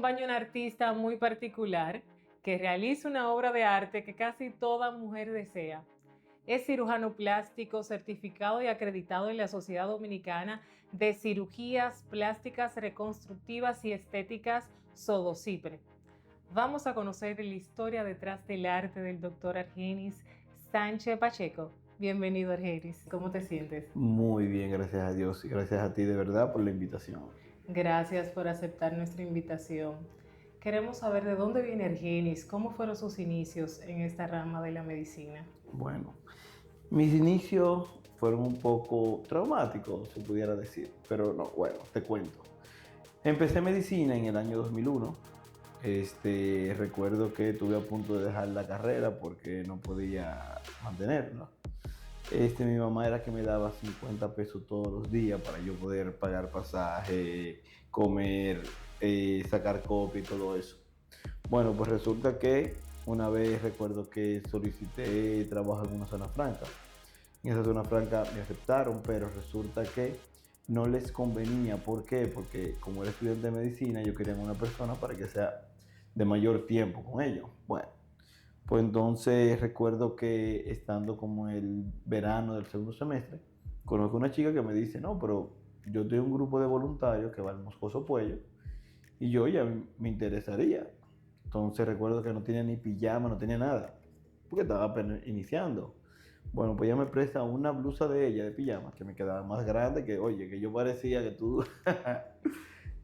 acompaña una artista muy particular que realiza una obra de arte que casi toda mujer desea. Es cirujano plástico certificado y acreditado en la Sociedad Dominicana de Cirugías Plásticas Reconstructivas y Estéticas SODOCIPRE. Vamos a conocer la historia detrás del arte del doctor Argenis Sánchez Pacheco. Bienvenido, Argenis. ¿Cómo te sientes? Muy bien, gracias a Dios y gracias a ti de verdad por la invitación. Gracias por aceptar nuestra invitación. Queremos saber de dónde viene Argenis, cómo fueron sus inicios en esta rama de la medicina. Bueno, mis inicios fueron un poco traumáticos, se pudiera decir, pero no, bueno, te cuento. Empecé medicina en el año 2001. Recuerdo que estuve a punto de dejar la carrera porque no podía mantenerla. Mi mamá era que me daba 50 pesos todos los días para yo poder pagar pasaje, comer, sacar copia y todo eso. Bueno, pues resulta que una vez recuerdo que solicité trabajo en una zona franca. En esa zona franca me aceptaron, pero resulta que no les convenía. ¿Por qué? Porque como era estudiante de medicina, yo quería una persona para que sea de mayor tiempo con ellos. Bueno, pues entonces recuerdo que estando como el verano del segundo semestre, conozco una chica que me dice, no, pero yo tengo un grupo de voluntarios que va al Moscoso Puello y yo ya me interesaría. Entonces recuerdo que no tenía ni pijama, no tenía nada, porque estaba apenas iniciando. Bueno, pues ella me presta una blusa de ella de pijama que me quedaba más grande que, oye, que yo parecía que tú,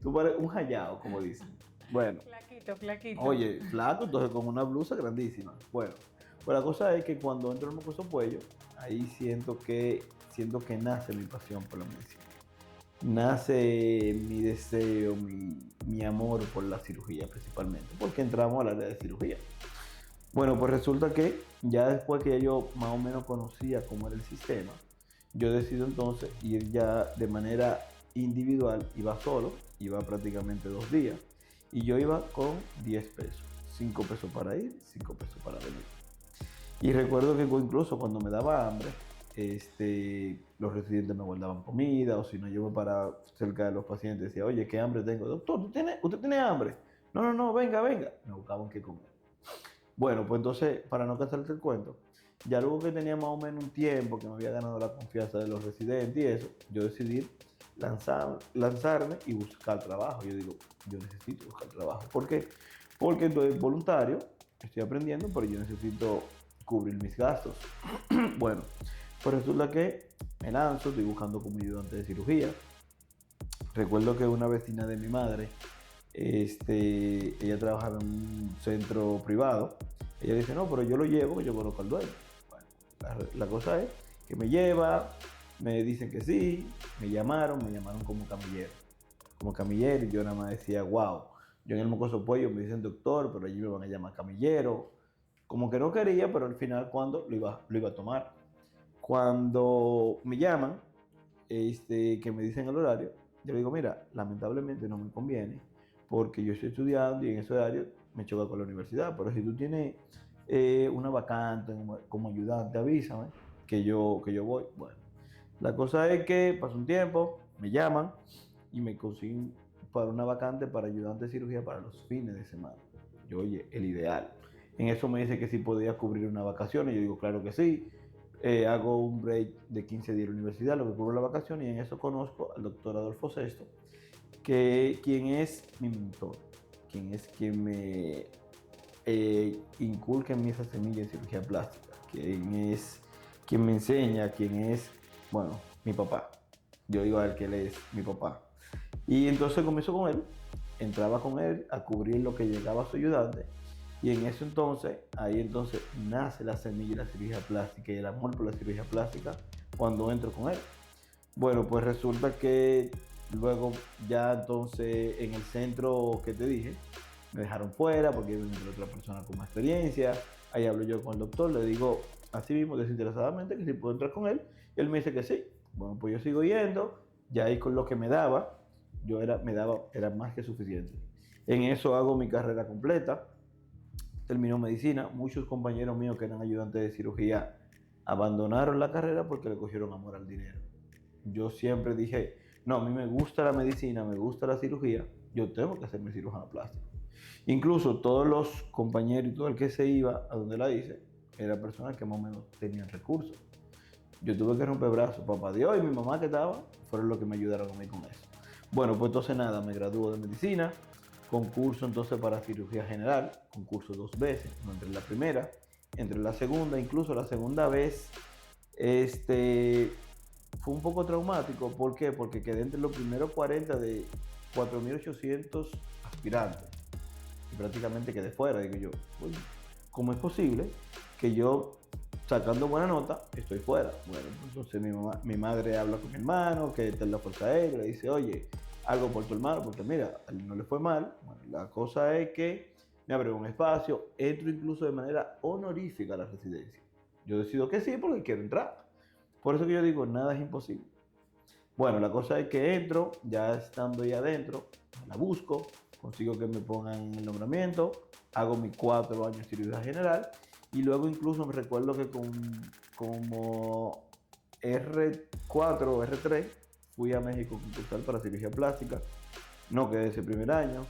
tú pareces un hallado, como dicen. Bueno, Flaquito, flaquito. oye, flaco, entonces con una blusa grandísima. Bueno, pues la cosa es que cuando entro en el Mocoso Puello, ahí siento que nace mi pasión por la medicina. Nace mi deseo, mi amor por la cirugía principalmente, porque entramos al área de cirugía. Bueno, pues resulta que ya después que yo más o menos conocía cómo era el sistema, yo decido entonces ir ya de manera individual, iba solo, iba prácticamente 2 días, y yo iba con 10 pesos, 5 pesos para ir, 5 pesos para venir. Y recuerdo que incluso cuando me daba hambre, los residentes me guardaban comida, o si no, yo me paraba cerca de los pacientes y decía, oye, ¿qué hambre tengo? Doctor, ¿usted tiene hambre? No, no, no, venga, venga. Me buscaban qué comer. Bueno, pues entonces, para no cansarte el cuento, ya luego que tenía más o menos un tiempo, que me había ganado la confianza de los residentes y eso, yo decidí lanzarme y buscar trabajo. Yo digo, yo necesito buscar trabajo. ¿Por qué? Porque estoy voluntario, estoy aprendiendo, pero yo necesito cubrir mis gastos. Bueno, pues resulta que me lanzo, estoy buscando como ayudante de cirugía. Recuerdo que una vecina de mi madre, ella trabajaba en un centro privado. Ella dice, no, pero yo lo llevo, yo conozco al dueño. Bueno, la cosa es que me lleva, me dicen que sí, me llamaron como camillero. Como camillero y yo nada más decía, wow. Yo en el Mocoso Pollo me dicen doctor, pero allí me van a llamar camillero. Como que no quería, pero al final cuando lo iba a tomar. Cuando me llaman, que me dicen el horario, yo le digo, mira, lamentablemente no me conviene porque yo estoy estudiando y en ese horario me choca con la universidad, pero si tú tienes una vacante como ayudante, avísame que yo voy. Bueno, la cosa es que pasa un tiempo, me llaman y me consiguen para una vacante para ayudante de cirugía para los fines de semana. Yo, oye, el ideal. En eso me dice que si podía cubrir una vacación y yo digo, claro que sí. Hago un break de 15 días en la universidad, lo que cubro la vacación, y en eso conozco al doctor Adolfo Sesto, quien es mi mentor, quien me inculca en mí esa semilla en cirugía plástica, quien me enseña, quien es, bueno, mi papá. Yo digo a él que él es mi papá. Y entonces comenzó con él, entraba con él a cubrir lo que llegaba a su ayudante. Y en eso entonces, ahí entonces nace la semilla de la cirugía plástica y el amor por la cirugía plástica cuando entro con él. Bueno, pues resulta que luego ya entonces en el centro que te dije, me dejaron fuera porque iba a entrar otra persona con más experiencia. Ahí hablo yo con el doctor, le digo así mismo desinteresadamente que si puedo entrar con él. Y él me dice que sí. Bueno, pues yo sigo yendo, ya ahí con lo que me daba, era más que suficiente. En eso hago mi carrera completa, terminó medicina. Muchos compañeros míos que eran ayudantes de cirugía abandonaron la carrera porque le cogieron amor al dinero. Yo siempre dije, no, a mí me gusta la medicina, me gusta la cirugía, yo tengo que hacerme cirujano plástico. Incluso todos los compañeros y todo el que se iba a donde la hice, era personas que más o menos tenían recursos. Yo tuve que romper brazos, papá Dios y mi mamá que estaba, fueron los que me ayudaron a mí con eso. Bueno, pues entonces nada, me graduó de medicina, concurso entonces para cirugía general, concurso 2 veces, no entré en la primera, entré en la segunda, incluso la segunda vez, fue un poco traumático. ¿Por qué? Porque quedé entre los primeros 40 de 4.800 aspirantes y prácticamente quedé fuera. Digo yo, uy, ¿cómo es posible que yo, sacando buena nota, estoy fuera? Bueno, entonces mi madre habla con mi hermano, que está en la Fuerza Aérea, le dice, oye, algo por tu hermano, porque mira, a él no le fue mal. Bueno, la cosa es que me abre un espacio, entro incluso de manera honorífica a la residencia. Yo decido que sí porque quiero entrar. Por eso que yo digo, nada es imposible. Bueno, la cosa es que entro, ya estando ahí adentro, la busco, consigo que me pongan el nombramiento, hago mis 4 años de cirugía general y luego incluso me recuerdo que como R4 o R3 fui a México concursar para cirugía plástica, no quedé ese primer año,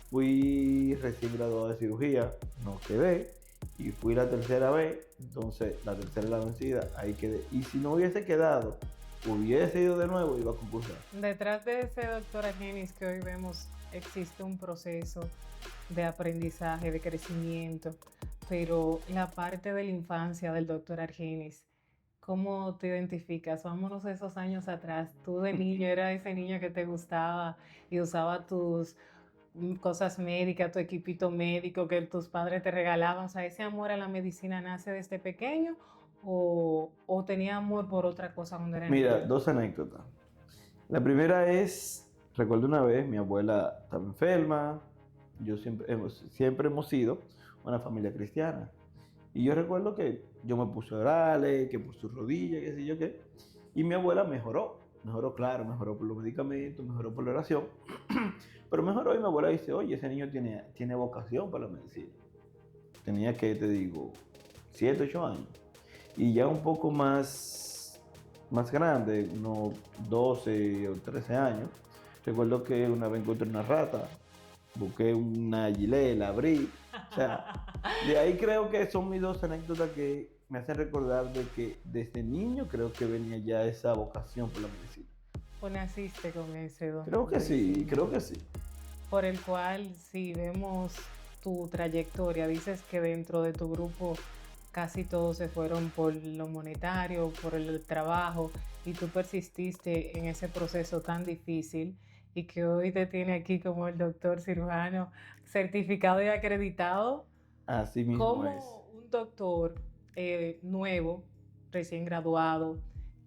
fui recién graduado de cirugía, no quedé y fui la tercera vez, entonces la tercera es la vencida, ahí quedé. Y si no hubiese quedado, hubiese ido de nuevo y iba a concursar. Detrás de ese doctor Argenis que hoy vemos existe un proceso de aprendizaje, de crecimiento, pero la parte de la infancia del doctor Argenis, ¿cómo te identificas? Vámonos esos años atrás. Tú de niño era ese niño que te gustaba y usaba tus cosas médicas, tu equipito médico que tus padres te regalaban. O sea, ¿ese amor a la medicina nace desde pequeño o tenía amor por otra cosa cuando era Mira, niño? 2 anécdotas. La primera es, recuerdo una vez, mi abuela estaba enferma, yo siempre hemos sido una familia cristiana. Y yo recuerdo que yo me puse a orarle, que por su rodilla, qué sé yo qué. Y mi abuela mejoró, claro, mejoró por los medicamentos, mejoró por la oración. Pero mejoró y mi abuela dice, oye, ese niño tiene vocación para la medicina. Tenía que, te digo, 7, 8 años. Y ya un poco más grande, unos 12 o 13 años, recuerdo que una vez encontré una rata, busqué una gilet, la abrí. O sea, de ahí creo que son mis 2 anécdotas que me hacen recordar de que desde niño creo que venía ya esa vocación por la medicina. ¿O naciste con ese don Creo que sí, medicina? creo que sí. Por el cual, si vemos tu trayectoria, dices que dentro de tu grupo casi todos se fueron por lo monetario, por el trabajo, y tú persististe en ese proceso tan difícil y que hoy te tiene aquí como el doctor cirujano certificado y acreditado. Así mismo es. ¿Cómo un doctor nuevo, recién graduado,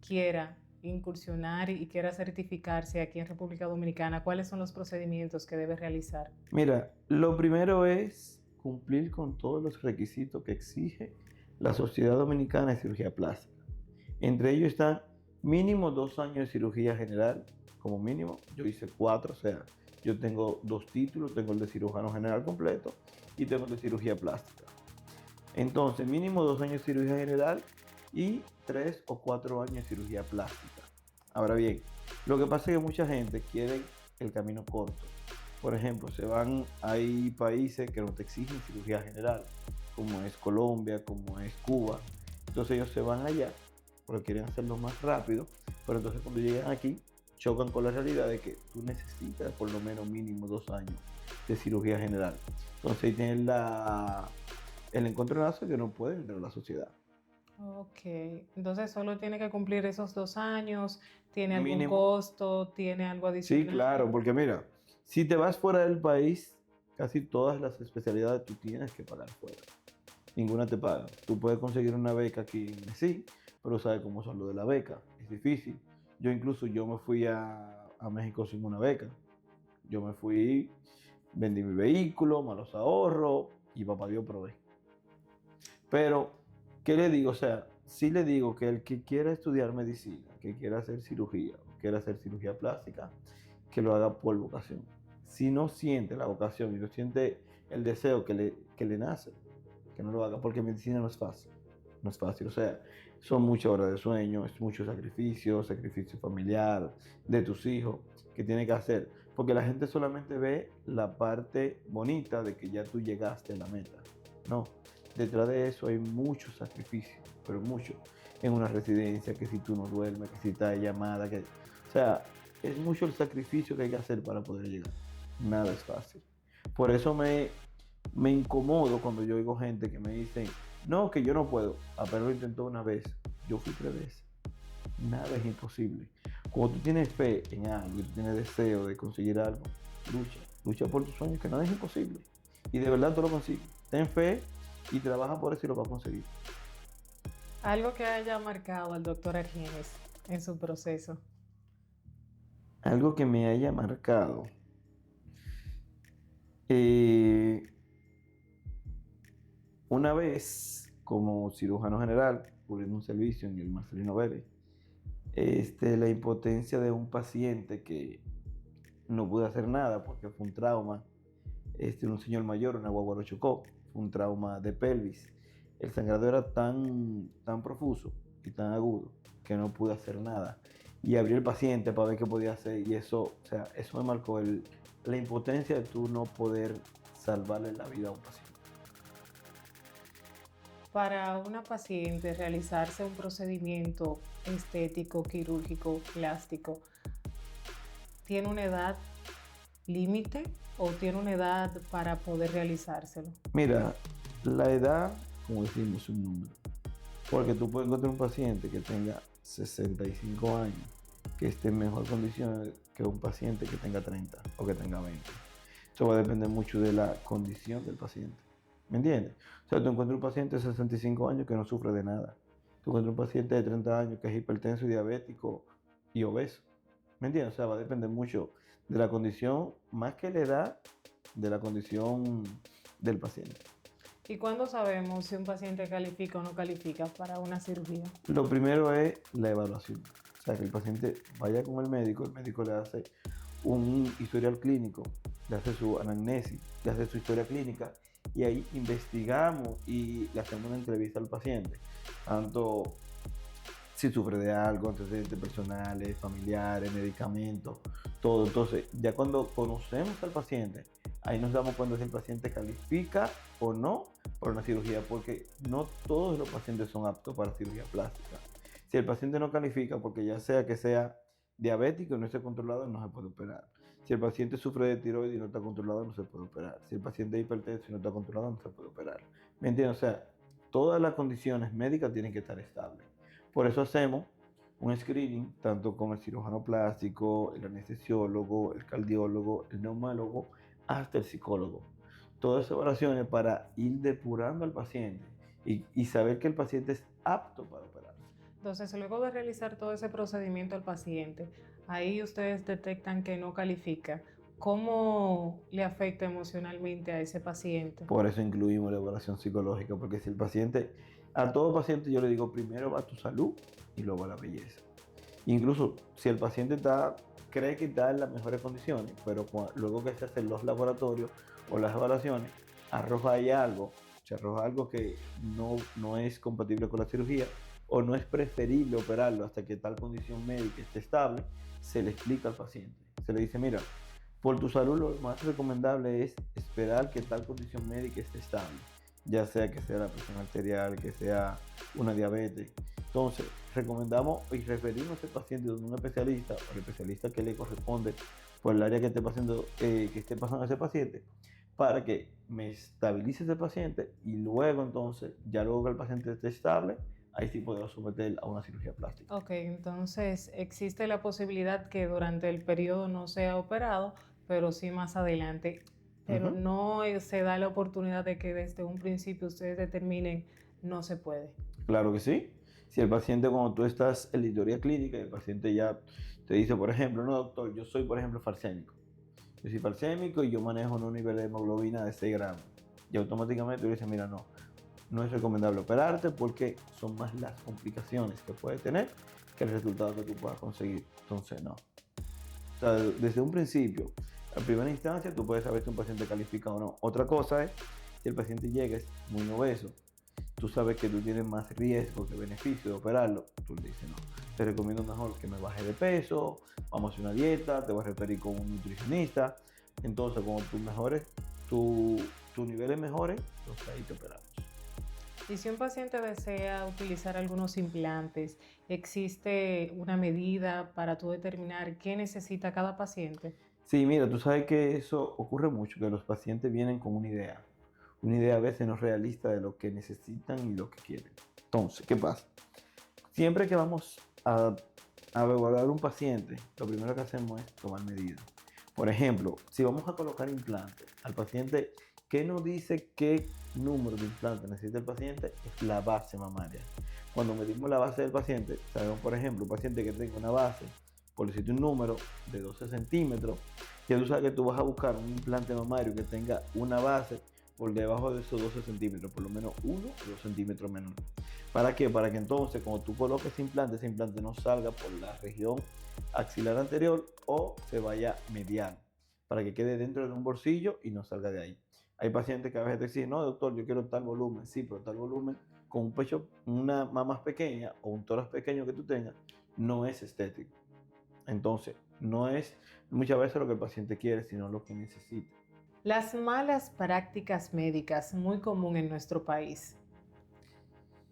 quiera incursionar y quiera certificarse aquí en República Dominicana? ¿Cuáles son los procedimientos que debe realizar? Mira, lo primero es cumplir con todos los requisitos que exige la Sociedad Dominicana de Cirugía Plástica. Entre ellos están mínimo 2 años de cirugía general, como mínimo. Yo hice 4, o sea, yo tengo 2 títulos, tengo el de cirujano general completo y tengo el de cirugía plástica. Entonces, mínimo 2 años de cirugía general y 3 o 4 años de cirugía plástica. Ahora bien, lo que pasa es que mucha gente quiere el camino corto. Por ejemplo, hay países que no te exigen cirugía general, como es Colombia, como es Cuba. Entonces ellos se van allá porque quieren hacerlo más rápido, pero entonces cuando llegan aquí chocan con la realidad de que tú necesitas por lo menos mínimo 2 años de cirugía general. Entonces ahí tienes el encontronazo que no puede entrar a la sociedad. Ok, entonces solo tiene que cumplir esos 2 años, ¿tiene algún Mínimo. costo, tiene algo Sí, adicional? claro, porque mira, si te vas fuera del país, casi todas las especialidades tú tienes que pagar fuera. Ninguna te paga. Tú puedes conseguir una beca aquí en sí, pero sabes cómo son lo de la beca. Es difícil. Yo me fui a México sin una beca. Yo me fui, vendí mi vehículo, malos ahorros y papá Dios probé. Pero, ¿qué le digo? O sea, sí le digo que el que quiera estudiar medicina, que quiera hacer cirugía, o quiera hacer cirugía plástica, que lo haga por vocación. Si no siente la vocación y no siente el deseo que le nace, que no lo haga, porque medicina no es fácil. No es fácil, o sea, son muchas horas de sueño, es mucho sacrificio familiar, de tus hijos, que tienes que hacer. Porque la gente solamente ve la parte bonita de que ya tú llegaste a la meta. No, detrás de eso hay mucho sacrificio, pero mucho. En una residencia, que si tú no duermes, que si estás de llamada, que... O sea, es mucho el sacrificio que hay que hacer para poder llegar. Nada es fácil. Por eso me incomodo cuando yo oigo gente que me dice, no, que yo no puedo. Apenas lo intentó una vez, yo fui 3 veces. Nada es imposible. Cuando tú tienes fe en algo y tú tienes deseo de conseguir algo, lucha por tus sueños, que nada es imposible. Y de verdad tú lo consigues. Ten fe y trabaja por eso y lo vas a conseguir. Algo que haya marcado al doctor Argienes en su proceso. Algo que me haya marcado. Eh, una vez, como cirujano general, cubriendo un servicio en el Marcelino Vélez, la impotencia de un paciente que no pude hacer nada porque fue un trauma. Un señor mayor, una guagua lo chocó, fue un trauma de pelvis. El sangrado era tan profuso y tan agudo que no pude hacer nada. Y abrí el paciente para ver qué podía hacer y eso, o sea, eso me marcó la impotencia de tú no poder salvarle la vida a un paciente. Para una paciente realizarse un procedimiento estético, quirúrgico, plástico, ¿tiene una edad límite o tiene una edad para poder realizárselo? Mira, la edad, como decimos, es un número. Porque tú puedes encontrar un paciente que tenga 65 años, que esté en mejor condición que un paciente que tenga 30 o que tenga 20. Eso va a depender mucho de la condición del paciente. ¿Me entiendes? O sea, tú encuentras un paciente de 65 años que no sufre de nada. Tú encuentras un paciente de 30 años que es hipertenso y diabético y obeso. ¿Me entiendes? O sea, va a depender mucho de la condición, más que la edad, de la condición del paciente. ¿Y cuándo sabemos si un paciente califica o no califica para una cirugía? Lo primero es la evaluación. O sea, que el paciente vaya con el médico le hace un historial clínico, le hace su anamnesis, le hace su historia clínica y ahí investigamos y le hacemos una entrevista al paciente. Tanto si sufre de algo, antecedentes personales, familiares, medicamentos, todo. Entonces, ya cuando conocemos al paciente, ahí nos damos cuenta si el paciente califica o no para una cirugía, porque no todos los pacientes son aptos para cirugía plástica. Si el paciente no califica, porque ya sea que sea diabético y no esté controlado, no se puede operar. Si el paciente sufre de tiroides y no está controlado, no se puede operar. Si el paciente es hipertenso y no está controlado, no se puede operar. ¿Me entiendes? O sea, todas las condiciones médicas tienen que estar estables. Por eso hacemos un screening tanto con el cirujano plástico, el anestesiólogo, el cardiólogo, el neumólogo, hasta el psicólogo. Todas esas evaluaciones para ir depurando al paciente y saber que el paciente es apto para operar. Entonces, luego de realizar todo ese procedimiento al paciente, ahí ustedes detectan que no califica. ¿Cómo le afecta emocionalmente a ese paciente? Por eso incluimos la evaluación psicológica, porque si el paciente, a todo paciente yo le digo, primero va tu salud y luego va la belleza. Incluso si el paciente cree que está en las mejores condiciones, pero luego que se hacen los laboratorios o las evaluaciones, arroja ahí algo, se arroja algo que no es compatible con la cirugía o no es preferible operarlo hasta que tal condición médica esté estable, se le explica al paciente. Se le dice, mira, por tu salud lo más recomendable es esperar que tal condición médica esté estable, ya sea que sea la presión arterial, que sea una diabetes. Entonces, recomendamos y referimos a ese paciente donde un especialista o el especialista que le corresponde por el área que esté pasando a ese paciente, para que me estabilice ese paciente y luego entonces, ya luego que el paciente esté estable, ahí sí podemos someter a una cirugía plástica. Ok, entonces existe la posibilidad que durante el periodo no sea operado, pero sí más adelante. Pero no se da la oportunidad de que desde un principio ustedes determinen no se puede. Claro que sí. Si el paciente, cuando tú estás en la historia clínica, el paciente ya te dice, por ejemplo, no doctor, yo soy por ejemplo falsémico. Yo soy falsémico y yo manejo un nivel de hemoglobina de 6 gramos. Y automáticamente tú dices, mira, no es recomendable operarte porque son más las complicaciones que puede tener que el resultado que tú puedas conseguir. Entonces, no. O sea, desde un principio, a primera instancia, tú puedes saber si un paciente califica o no. Otra cosa es, si el paciente llega es muy obeso, tú sabes que tú tienes más riesgo que beneficio de operarlo, tú le dices no. te recomiendo mejor que me baje de peso, vamos a hacer una dieta, te voy a referir con un nutricionista. Entonces, cuando tú mejores, tus niveles mejores, entonces ahí te operamos. Y si un paciente desea utilizar algunos implantes, ¿existe una medida para tú determinar qué necesita cada paciente? Sí, mira, tú sabes que eso ocurre mucho, que los pacientes vienen con una idea a veces no realista de lo que necesitan y lo que quieren. Entonces, ¿qué pasa? Siempre que vamos a evaluar un paciente, lo primero que hacemos es tomar medidas. Por ejemplo, si vamos a colocar implantes al paciente, ¿qué nos dice qué número de implantes necesita el paciente? Es la base mamaria. Cuando medimos la base del paciente, sabemos, por ejemplo, un paciente que tenga una base, por decirte un número, de 12 centímetros, ya tú sabes que tú vas a buscar un implante mamario que tenga una base por debajo de esos 12 centímetros, por lo menos 1 o 2 centímetros menor. ¿Para qué? Para que entonces cuando tú coloques ese implante no salga por la región axilar anterior o se vaya medial, para que quede dentro de un bolsillo y no salga de ahí. Hay pacientes que a veces te dicen, no doctor, yo quiero tal volumen, sí, pero tal volumen con un pecho, una más pequeña o un tórax pequeño que tú tengas, no es estético. Entonces, no es muchas veces lo que el paciente quiere, sino lo que necesita. Las malas prácticas médicas, muy común en nuestro país.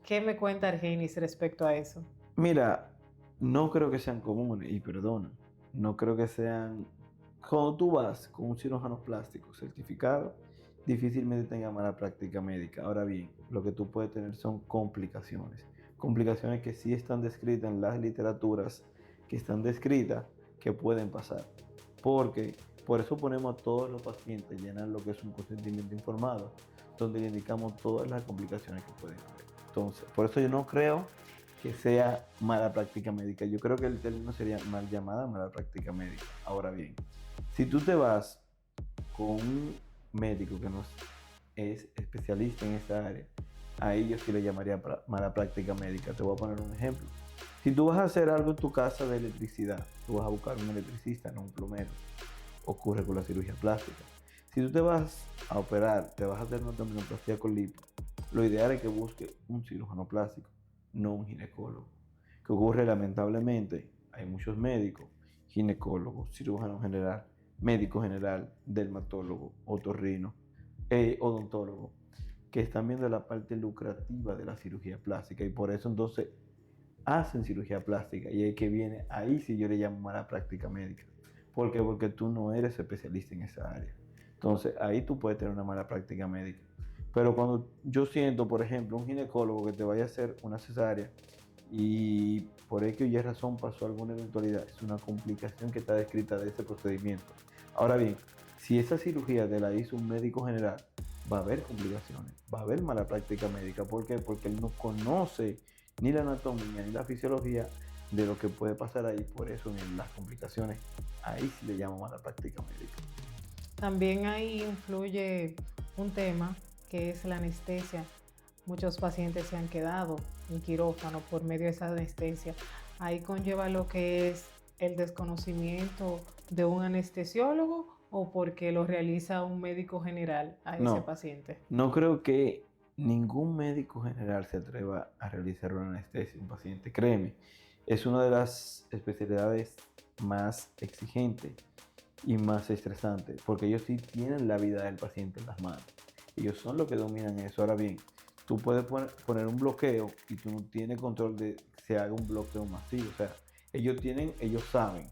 ¿Qué me cuenta Argenis respecto a eso? Mira, no creo que sean comunes, y perdona, no creo que sean... Cuando tú vas con un cirujano plástico certificado, difícilmente tenga mala práctica médica. Ahora bien, lo que tú puedes tener son complicaciones. Complicaciones que sí están descritas en las literaturas, que están descritas, que pueden pasar. Porque por eso ponemos a todos los pacientes a llenar lo que es un consentimiento informado, donde le indicamos todas las complicaciones que pueden haber. Entonces, por eso yo no creo que sea mala práctica médica. Yo creo que el término sería mal llamada mala práctica médica. Ahora bien, si tú te vas con un médico que no es especialista en esa área, a ellos sí le llamaría mala práctica médica. Te voy a poner un ejemplo. Si tú vas a hacer algo en tu casa de electricidad, tú vas a buscar un electricista, no un plomero. Ocurre con la cirugía plástica. Si tú te vas a operar, te vas a hacer una abdominoplastia con lipo, lo ideal es que busque un cirujano plástico, no un ginecólogo. ¿Qué ocurre? Lamentablemente, hay muchos médicos, ginecólogos, cirujano general, médico general, dermatólogo, otorrino, odontólogo, que están viendo la parte lucrativa de la cirugía plástica y por eso entonces hacen cirugía plástica y el que viene ahí sí yo le llamo mala práctica médica. ¿Por qué? Porque tú no eres especialista en esa área. Entonces ahí tú puedes tener una mala práctica médica. Pero cuando yo siento, por ejemplo, un ginecólogo que te vaya a hacer una cesárea y por X o Y razón pasó alguna eventualidad, es una complicación que está descrita de ese procedimiento. Ahora bien, si esa cirugía te la hizo un médico general, va a haber complicaciones, va a haber mala práctica médica. ¿Por qué? Porque él no conoce ni la anatomía ni la fisiología de lo que puede pasar ahí. Por eso en las complicaciones, ahí sí le llamo mala práctica médica. También ahí influye un tema que es la anestesia. Muchos pacientes se han quedado en quirófano por medio de esa anestesia. Ahí conlleva lo que es el desconocimiento de un anestesiólogo o porque lo realiza un médico general a ese No, paciente. no creo que ningún médico general se atreva a realizar una anestesia a un paciente. Créeme, es una de las especialidades más exigentes y más estresantes, porque ellos sí tienen la vida del paciente en las manos. Ellos son los que dominan eso. Ahora bien, tú puedes poner un bloqueo y tú no tienes control de que se haga un bloqueo masivo. O sea, ellos saben,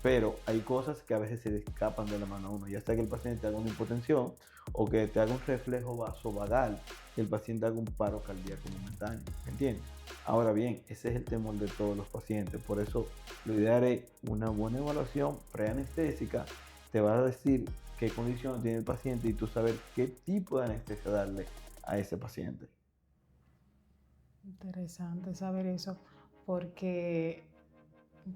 pero hay cosas que a veces se le escapan de la mano a uno, ya sea que el paciente te haga una hipotensión o que te haga un reflejo vasovagal, que el paciente haga un paro cardíaco momentáneo, ¿me entiendes? Ahora bien, ese es el temor de todos los pacientes, por eso lo ideal es una buena evaluación preanestésica, te va a decir qué condición tiene el paciente y tú saber qué tipo de anestesia darle a ese paciente. Interesante saber eso, porque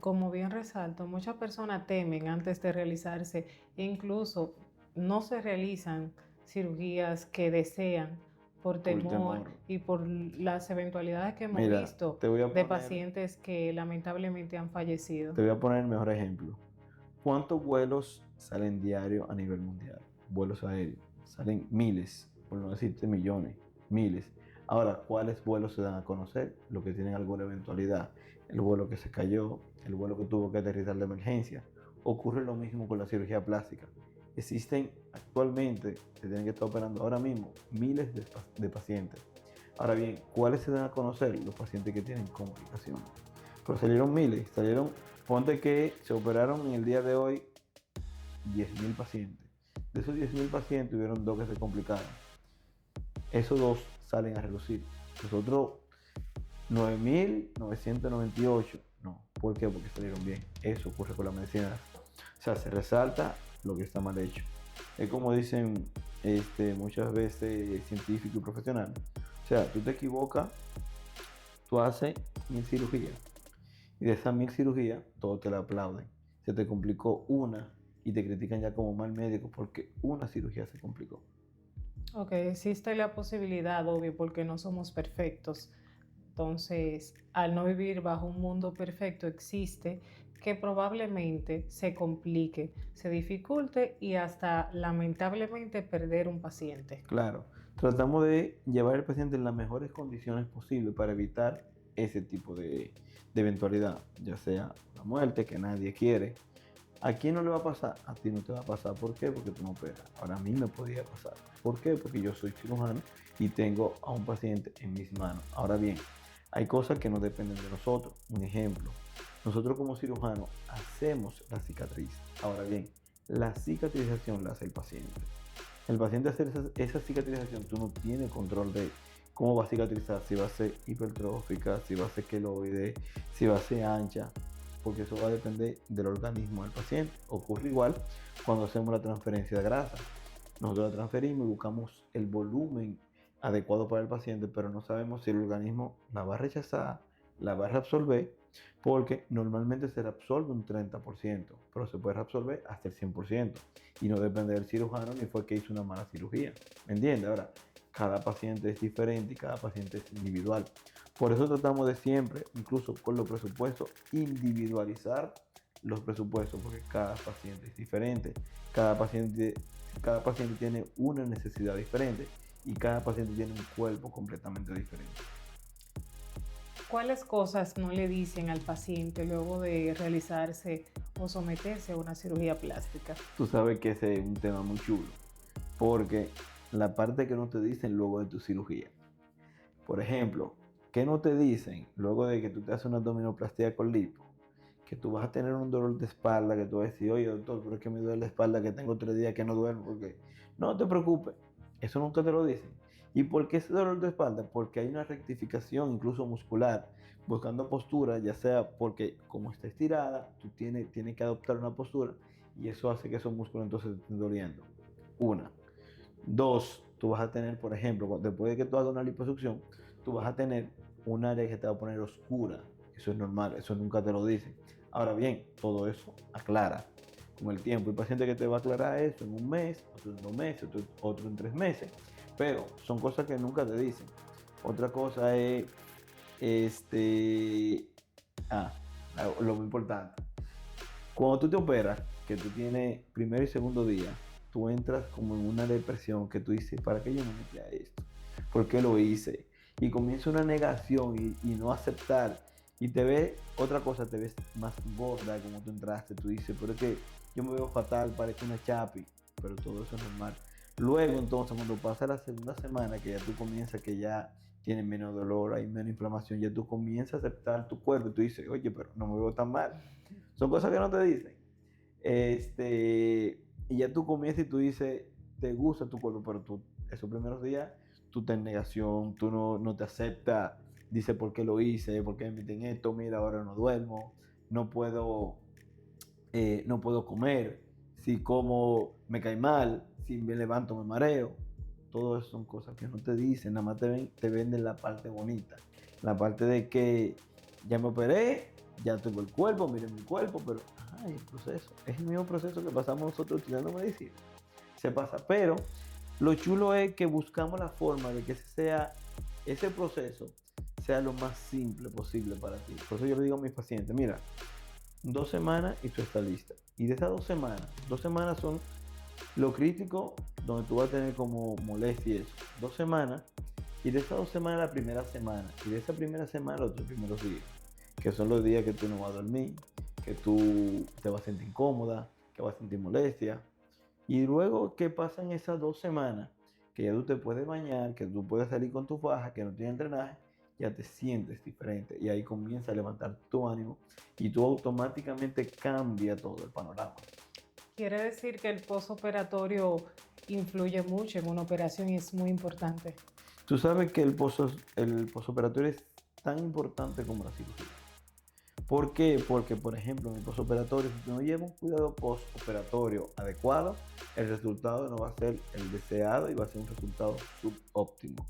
como bien resalto, muchas personas temen antes de realizarse e incluso no se realizan cirugías que desean por Por temor temor. y por las eventualidades que hemos Mira, visto te voy a de poner, pacientes que lamentablemente han fallecido. te voy a poner el mejor ejemplo. ¿Cuántos vuelos salen diario a nivel mundial? Vuelos aéreos. Salen miles, por no decirte millones, miles. Ahora, ¿cuáles vuelos se dan a conocer? Los que tienen alguna eventualidad. El vuelo que se cayó, el vuelo que tuvo que aterrizar de emergencia. Ocurre lo mismo con la cirugía plástica. Existen actualmente, se tienen que estar operando ahora mismo, miles de pacientes. Ahora bien, ¿cuáles se dan a conocer? Los pacientes que tienen complicaciones. Pero salieron miles, ponte que se operaron en el día de hoy 10.000 pacientes. De esos 10.000 pacientes hubieron 2 que se complicaron. Esos 2 salen a relucir. Los otros 9.998, no. ¿Por qué? Porque salieron bien. Eso ocurre con la medicina. O sea, se resalta lo que está mal hecho. Es como dicen muchas veces científicos y profesionales. O sea, tú te equivocas, tú haces 1.000 cirugías. Y de esas 1.000 cirugías, todos te la aplauden. Se te complicó una y te critican ya como mal médico porque una cirugía se complicó. Ok, existe la posibilidad, obvio, porque no somos perfectos. Entonces, al no vivir bajo un mundo perfecto, existe que probablemente se complique, se dificulte y hasta lamentablemente perder un paciente. Claro, tratamos de llevar al paciente en las mejores condiciones posibles para evitar ese tipo de eventualidad, ya sea la muerte que nadie quiere. ¿A quién no le va a pasar? A ti no te va a pasar. ¿Por qué? Porque tú no operas. Ahora a mí me podía pasar. ¿Por qué? Porque yo soy cirujano y tengo a un paciente en mis manos. Ahora bien, hay cosas que no dependen de nosotros. Un ejemplo, nosotros como cirujanos hacemos la cicatriz. Ahora bien, la cicatrización la hace el paciente. El paciente hacer esa cicatrización, tú no tienes control de cómo va a cicatrizar, si va a ser hipertrófica, si va a ser queloide, si va a ser ancha, porque eso va a depender del organismo del paciente. Ocurre igual cuando hacemos la transferencia de grasa. Nosotros la transferimos y buscamos el volumen adecuado para el paciente, pero no sabemos si el organismo la va a rechazar, la va a reabsorber, porque normalmente se reabsorbe un 30%, pero se puede reabsorber hasta el 100%. Y no depende del cirujano ni fue que hizo una mala cirugía. ¿Me entiendes? Ahora, cada paciente es diferente y cada paciente es individual. Por eso tratamos de siempre, incluso con los presupuestos, individualizar los presupuestos, porque cada paciente es diferente. Cada paciente tiene una necesidad diferente y cada paciente tiene un cuerpo completamente diferente. ¿Cuáles cosas no le dicen al paciente luego de realizarse o someterse a una cirugía plástica? Tú sabes que ese es un tema muy chulo, porque la parte que no te dicen luego de tu cirugía. Por ejemplo, ¿qué no te dicen luego de que tú te haces una abdominoplastia con lipo? Que tú vas a tener un dolor de espalda, que tú vas a decir, oye doctor, pero es que me duele la espalda, que tengo 3 días que no duermo, porque no te preocupes, eso nunca te lo dicen. ¿Y por qué ese dolor de espalda? Porque hay una rectificación incluso muscular, buscando postura, ya sea porque como está estirada, tú tienes que adoptar una postura y eso hace que esos músculos entonces te estén doliendo. Una. Dos, tú vas a tener, por ejemplo, después de que tú hagas una liposucción, tú vas a tener un área que te va a poner oscura. Eso es normal, eso nunca te lo dicen. Ahora bien, todo eso aclara con el tiempo. Hay paciente que te va a aclarar eso en un mes, otro en 2 meses, otro en 3 meses, pero son cosas que nunca te dicen. Otra cosa es, ah, lo muy importante. Cuando tú te operas, que tú tienes primer y segundo día, tú entras como en una depresión que tú dices, ¿para qué yo me metí a esto? ¿Por qué lo hice? Y comienza una negación y no aceptar. Y te ves, otra cosa, te ves más gorda como tú entraste. Tú dices, pero es que yo me veo fatal, parece una chapi. Pero todo eso es normal. Luego, entonces, cuando pasa la segunda semana, que ya tú comienzas, que ya tienes menos dolor, hay menos inflamación, ya tú comienzas a aceptar tu cuerpo. Y tú dices, oye, pero no me veo tan mal. Son cosas que no te dicen. Y ya tú comienzas y tú dices, te gusta tu cuerpo, pero tú, esos primeros días, tú estás en negación, tú no te aceptas, dices por qué lo hice, por qué me metí en esto, mira, ahora no duermo, no puedo comer, si como me cae mal, si me levanto me mareo. Todo eso son cosas que no te dicen, nada más te venden la parte bonita, la parte de que ya me operé, ya tengo el cuerpo, miren mi cuerpo, pero el proceso es el mismo proceso que pasamos nosotros estudiando medicina. Se pasa, pero lo chulo es que buscamos la forma de que ese proceso sea lo más simple posible para ti. Por eso yo le digo a mis pacientes, mira, 2 semanas y tú estás lista. Y de esas 2 semanas son lo crítico donde tú vas a tener como molestia y eso. 2 semanas Y de esas 2 semanas, la primera semana, y de esa primera semana, los 3 primeros días, que son los días que tú no vas a dormir, que tú te vas a sentir incómoda, que vas a sentir molestia. Y luego que pasan esas 2 semanas, que ya tú te puedes bañar, que tú puedes salir con tu faja, que no tiene drenaje, ya te sientes diferente. Y ahí comienza a levantar tu ánimo y tú automáticamente cambia todo el panorama. Quiere decir que el posoperatorio influye mucho en una operación y es muy importante. Tú sabes que el posoperatorio es tan importante como la cirugía. ¿Por qué? Porque, por ejemplo, en el posoperatorio, si tú no llevas un cuidado posoperatorio adecuado, el resultado no va a ser el deseado y va a ser un resultado subóptimo.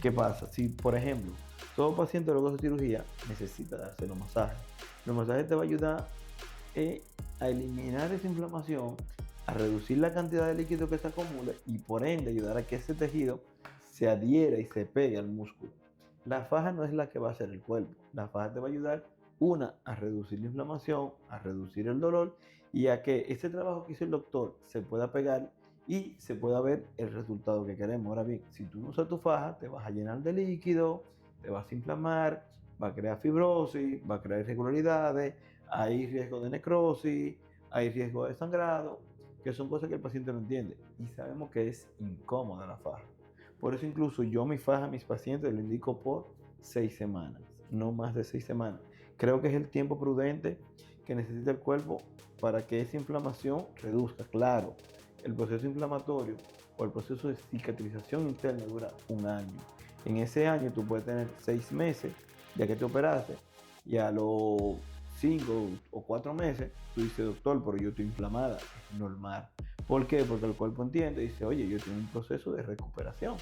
¿Qué pasa? Si, por ejemplo, todo paciente luego de cirugía necesita darse los masajes, los masajes te va a ayudar a eliminar esa inflamación, a reducir la cantidad de líquido que se acumula y por ende ayudar a que ese tejido se adhiera y se pegue al músculo. La faja no es la que va a hacer el cuerpo, la faja te va a ayudar a reducir la inflamación, a reducir el dolor y a que ese trabajo que hizo el doctor se pueda pegar y se pueda ver el resultado que queremos. Ahora bien, si tú no usas tu faja, te vas a llenar de líquido, te vas a inflamar, va a crear fibrosis, va a crear irregularidades, hay riesgo de necrosis, hay riesgo de sangrado, que son cosas que el paciente no entiende y sabemos que es incómoda la faja. Por eso incluso yo mi faja a mis pacientes lo indico por 6 semanas, no más de 6 semanas. Creo que es el tiempo prudente que necesita el cuerpo para que esa inflamación reduzca. Claro, el proceso inflamatorio o el proceso de cicatrización interna dura 1 año. En ese año tú puedes tener 6 meses ya que te operaste y a los 5 o 4 meses tú dices, doctor, pero yo estoy inflamada. Es normal. ¿Por qué? Porque el cuerpo entiende y dice, oye, yo tengo un proceso de recuperación.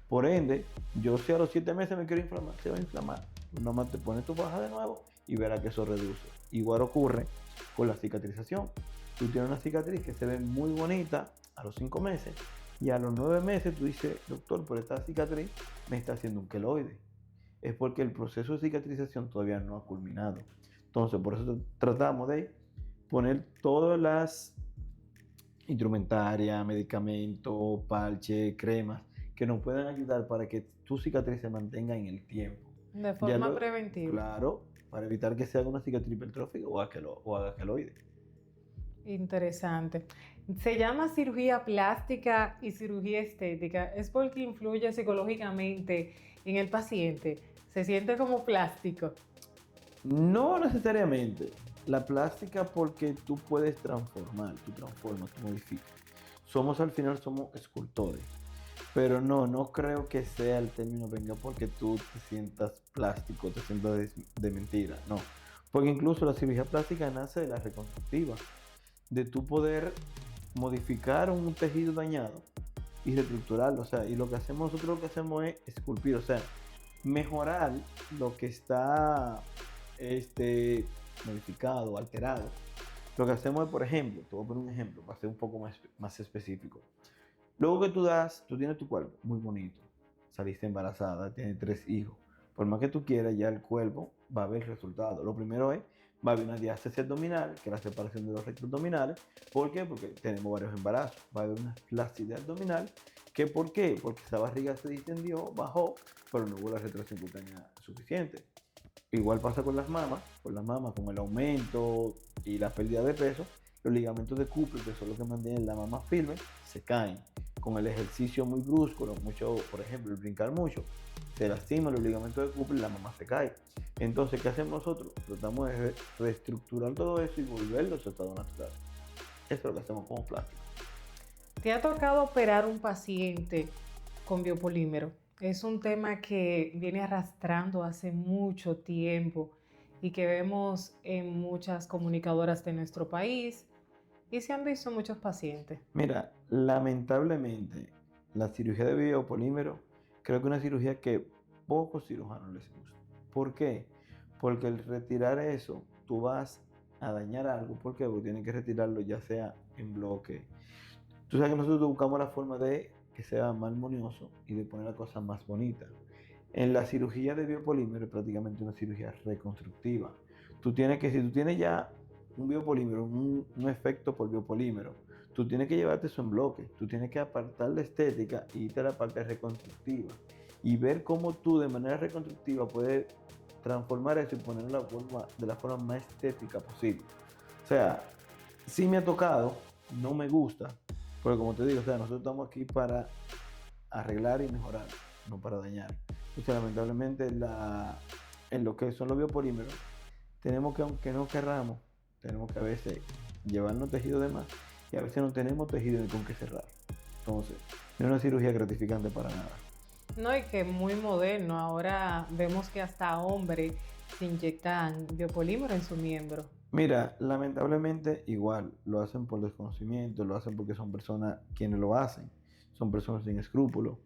Por ende, yo si a los 7 meses me quiero inflamar, se va a inflamar. Tú nomás te pones tu faja de nuevo y verás que eso reduce. Igual ocurre con la cicatrización. Tú tienes una cicatriz que se ve muy bonita a los 5 meses y a los 9 meses tú dices, doctor, pero esta cicatriz me está haciendo un queloide. Es porque el proceso de cicatrización todavía no ha culminado. Entonces, por eso tratamos de poner todas las instrumentarias, medicamentos, parches, cremas que nos puedan ayudar para que tu cicatriz se mantenga en el tiempo. De forma preventiva. Claro, para evitar que se haga una cicatriz hipertrófica o haga queloide. Interesante. Se llama cirugía plástica y cirugía estética. Es porque influye psicológicamente en el paciente. Se siente como plástico. No necesariamente. La plástica porque tú puedes transformar, tú transformas, tú modificas. Al final somos escultores. Pero no creo que sea el término venga porque tú te sientas plástico, te sientas de mentira, no. Porque incluso la cirugía plástica nace de la reconstructiva, de tú poder modificar un tejido dañado y reestructurarlo, o sea, y nosotros lo que hacemos es esculpir, o sea, mejorar lo que está modificado, alterado. Lo que hacemos es, por ejemplo, te voy a poner un ejemplo para ser un poco más específico. Luego que tú tienes tu cuerpo muy bonito, saliste embarazada, tienes 3 hijos. Por más que tú quieras, ya el cuerpo va a ver el resultado. Lo primero va a haber una diástasis abdominal, que es la separación de los rectos abdominales. ¿Por qué? Porque tenemos varios embarazos. Va a haber una flacidez abdominal. ¿Por qué? Porque esa barriga se distendió, bajó, pero no hubo la retracción cutánea suficiente. Igual pasa con las mamas, con el aumento y la pérdida de peso, los ligamentos de Cooper, que son los que mantienen la mama firme, se caen. Con el ejercicio muy brusco, por ejemplo, el brincar mucho, se lastiman los ligamentos de Cooper y la mama se cae. Entonces, ¿qué hacemos nosotros? Tratamos de reestructurar todo eso y volverlo a su estado natural. Eso es lo que hacemos como plástico. ¿Te ha tocado operar un paciente con biopolímero? Es un tema que viene arrastrando hace mucho tiempo y que vemos en muchas comunicadoras de nuestro país y se han visto muchos pacientes. Mira, lamentablemente, la cirugía de biopolímero creo que es una cirugía que pocos cirujanos les gusta. ¿Por qué? Porque al retirar eso, tú vas a dañar algo. ¿Por qué? Porque tienes que retirarlo ya sea en bloque. Tú sabes que nosotros buscamos la forma de que sea más armonioso y de poner la cosa más bonita. En la cirugía de biopolímero es prácticamente una cirugía reconstructiva. Si tú tienes ya un biopolímero, un efecto por biopolímero, tú tienes que llevarte eso en bloque. Tú tienes que apartar la estética y irte a la parte reconstructiva. y ver cómo tú de manera reconstructiva puedes transformar eso y ponerlo de la forma más estética posible. O sea, sí me ha tocado, no me gusta, pero como te digo, o sea, nosotros estamos aquí para arreglar y mejorar, no para dañar. O sea, lamentablemente en lo que son los biopolímeros, tenemos que, aunque no querramos, tenemos que a veces llevarnos tejido de más y a veces no tenemos tejido ni con qué cerrar. Entonces, no es una cirugía gratificante para nada. No, y que es muy moderno. Ahora vemos que hasta hombres se inyectan biopolímero en su miembro. Mira, lamentablemente igual lo hacen por desconocimiento, lo hacen porque son personas quienes lo hacen, son personas sin escrúpulos,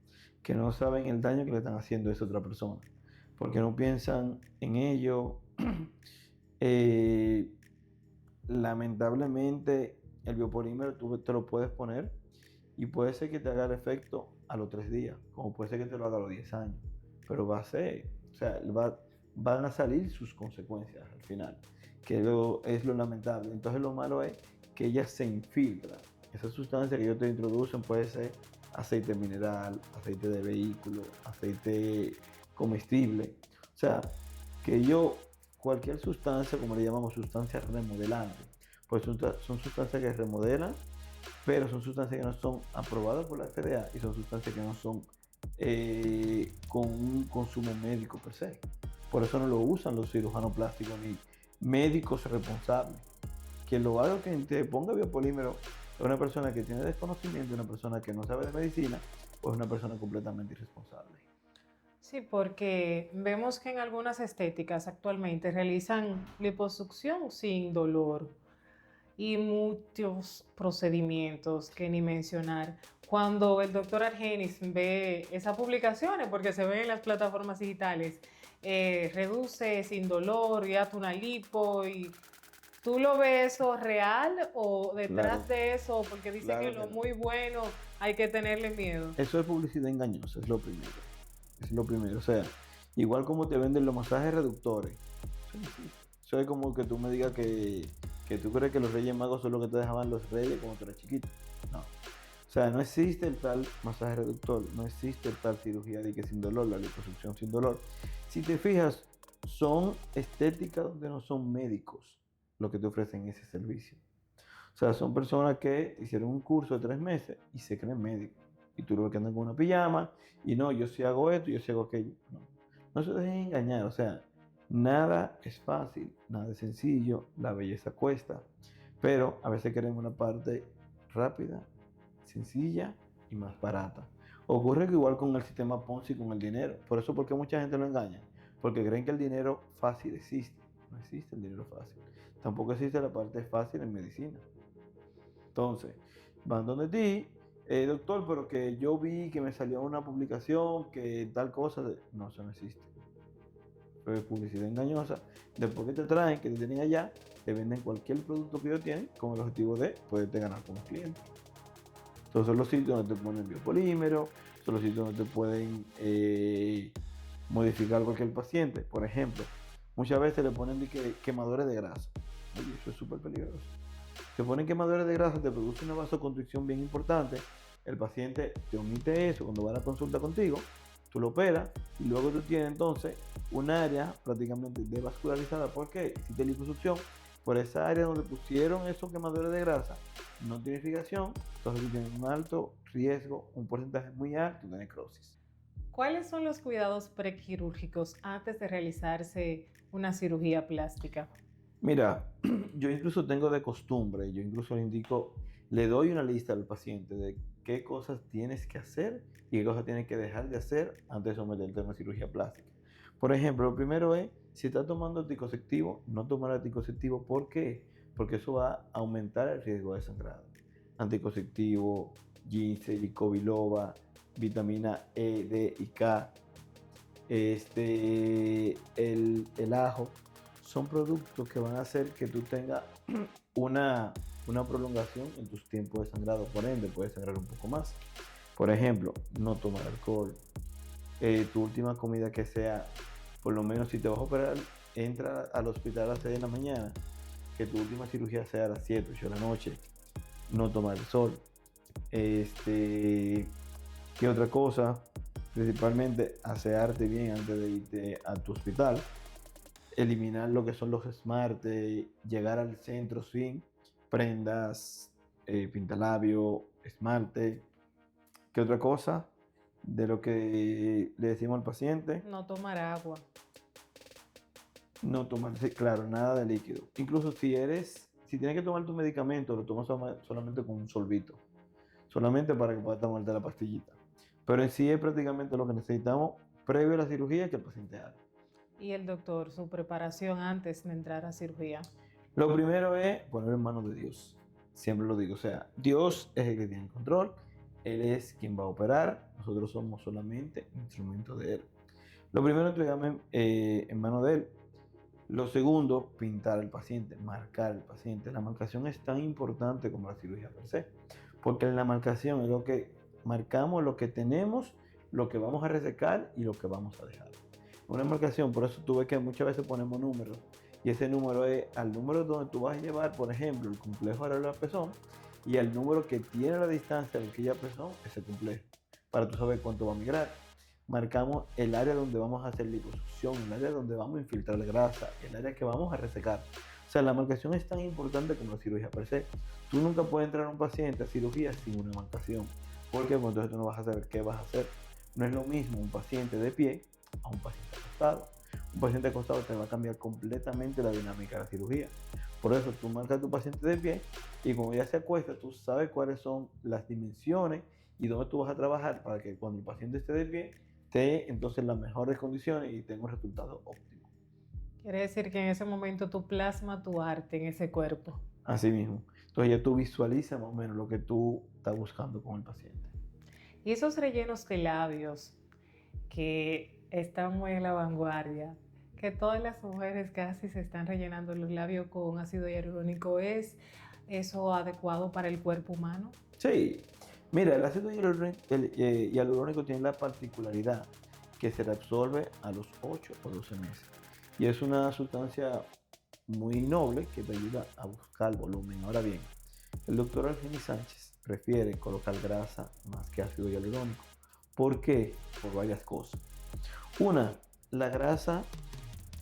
que no saben el daño que le están haciendo a esa otra persona, porque no piensan en ello. Eh, lamentablemente el biopolímero tú te lo puedes poner y puede ser que te haga el efecto a los 3 días, como puede ser que te lo haga a los 10 años, pero va a ser, o sea, van a salir sus consecuencias al final, que es lo lamentable. Entonces lo malo es que ella se infiltra. Esa sustancia que ellos te introducen puede ser aceite mineral, aceite de vehículo, aceite comestible. O sea, que yo, cualquier sustancia, como le llamamos, sustancias remodelantes, pues son sustancias que remodelan, pero son sustancias que no son aprobadas por la FDA y son sustancias que no son con un consumo médico per se. Por eso no lo usan los cirujanos plásticos ni médicos responsables. Quien lo haga, quien te ponga biopolímero, es una persona que tiene desconocimiento, una persona que no sabe de medicina o es una persona completamente irresponsable. Sí, porque vemos que en algunas estéticas actualmente realizan liposucción sin dolor y muchos procedimientos que ni mencionar. Cuando el doctor Argenis ve esas publicaciones, porque se ven en las plataformas digitales, reduce sin dolor y hazte una lipo y ¿tú lo ves eso real o Claro, detrás de eso, porque dice que claro que lo no. muy bueno hay que tenerle miedo? Eso es publicidad engañosa, es lo primero. Es lo primero. O sea, igual como te venden los masajes reductores. Eso no existe. Eso es como que tú me digas que tú crees que los Reyes Magos son lo que te dejaban los reyes cuando tú eras chiquito. No. O sea, no existe el tal masaje reductor, no existe el tal cirugía de que sin dolor, la liposucción sin dolor. Si te fijas, son estéticas donde no son médicos los que te ofrecen ese servicio. O sea, son personas que hicieron un curso de 3 meses y se creen médicos. Y tú lo ves que andan con una pijama y no, yo sí hago esto, yo sí hago aquello. No, no se dejen engañar. O sea, nada es fácil, nada es sencillo, la belleza cuesta. Pero a veces queremos una parte rápida, sencilla y más barata. Ocurre que igual con el sistema Ponzi, con el dinero. Por eso, porque mucha gente lo engaña. Porque creen que el dinero fácil existe. No existe el dinero fácil. Tampoco existe la parte fácil en medicina. Entonces, van donde ti, doctor, pero que yo vi que me salió una publicación que tal cosa, no, eso no existe. Pero publicidad engañosa. Después que te traen, que te tienen allá, te venden cualquier producto que ellos tienen con el objetivo de poderte ganar como cliente. Entonces son los sitios donde te ponen biopolímero, son los sitios donde te pueden modificar cualquier paciente. Por ejemplo, muchas veces le ponen quemadores de grasa. Oye, eso es súper peligroso. Te ponen quemadores de grasa, te produce una vasoconstricción bien importante. El paciente te omite eso cuando va a la consulta contigo, tú lo operas y luego tú tienes entonces un área prácticamente devascularizada. ¿Por qué? Hiciste liposucción por esa área donde pusieron esos quemadores de grasa, no tiene irrigación, entonces tú tienes un alto riesgo, un porcentaje muy alto de necrosis. ¿Cuáles son los cuidados prequirúrgicos antes de realizarse una cirugía plástica? Mira, yo incluso tengo de costumbre, yo incluso le indico, le doy una lista al paciente de qué cosas tienes que hacer y qué cosas tienes que dejar de hacer antes de someterte a una cirugía plástica. Por ejemplo, lo primero es, si estás tomando anticonceptivo, no tomar anticonceptivo. ¿Por qué? Porque eso va a aumentar el riesgo de sangrado. Anticonceptivo, ginseng, biloba, vitamina E, D y K, el ajo, son productos que van a hacer que tú tengas una prolongación en tus tiempos de sangrado, por ende puedes sangrar un poco más. Por ejemplo, no tomar alcohol, tu última comida que sea, por lo menos si te vas a operar, entra al hospital a las 6 de la mañana, que tu última cirugía sea a las 7, 8 de la noche, no tomar el sol. ¿Qué otra cosa? principalmente asearte bien antes de irte a tu hospital, eliminar lo que son los esmaltes, llegar al centro sin prendas, pintalabio, esmalte. ¿Qué otra cosa? De lo que le decimos al paciente, No tomar agua. no tomar, sí, claro, nada de líquido. Incluso si tienes que tomar tu medicamento, lo tomas solamente con un sorbito, solamente para que puedas tomarte la pastillita. Pero en sí es prácticamente lo que necesitamos previo a la cirugía que el paciente haga. Y el doctor, su preparación antes de entrar a cirugía. Lo primero es poner en manos de Dios. Siempre lo digo, o sea, Dios es el que tiene el control, Él es quien va a operar, nosotros somos solamente instrumentos de Él. Lo primero, entregarme en manos de Él. Lo segundo, pintar al paciente, marcar al paciente. La marcación es tan importante como la cirugía per se, porque en la marcación es lo que marcamos, lo que tenemos, lo que vamos a resecar y lo que vamos a dejar. Una marcación, por eso tú ves que muchas veces ponemos números, y ese número es al número donde tú vas a llevar, por ejemplo, el complejo areolar pezón, y al número que tiene la distancia de aquella pezón, ese complejo, para tú saber cuánto va a migrar. Marcamos el área donde vamos a hacer liposucción, el área donde vamos a infiltrar la grasa, el área que vamos a resecar. O sea, la marcación es tan importante como la cirugía per se. Tú nunca puedes entrar a un paciente a cirugía sin una marcación. ¿Por qué? Porque entonces tú no vas a saber qué vas a hacer. No es lo mismo un paciente de pie a un paciente acostado. Un paciente acostado te va a cambiar completamente la dinámica de la cirugía. Por eso tú marcas a tu paciente de pie y cuando ya se acuesta, tú sabes cuáles son las dimensiones y dónde tú vas a trabajar para que cuando el paciente esté de pie, esté entonces en las mejores condiciones y tenga un resultado óptimo. Quiere decir que en ese momento tú plasmas tu arte en ese cuerpo. Así mismo. Entonces ya tú visualizas más o menos lo que tú estás buscando con el paciente. Y esos rellenos de labios que están muy en la vanguardia, que todas las mujeres casi se están rellenando los labios con ácido hialurónico, ¿es eso adecuado para el cuerpo humano? Sí. Mira, el ácido hialurónico tiene la particularidad que se reabsorbe a los 8 o 12 meses. Y es una sustancia muy noble que te ayuda a buscar volumen. Ahora bien, el doctor Argenis Sánchez prefiere colocar grasa más que ácido hialurónico. ¿Por qué? Por varias cosas. Una, la grasa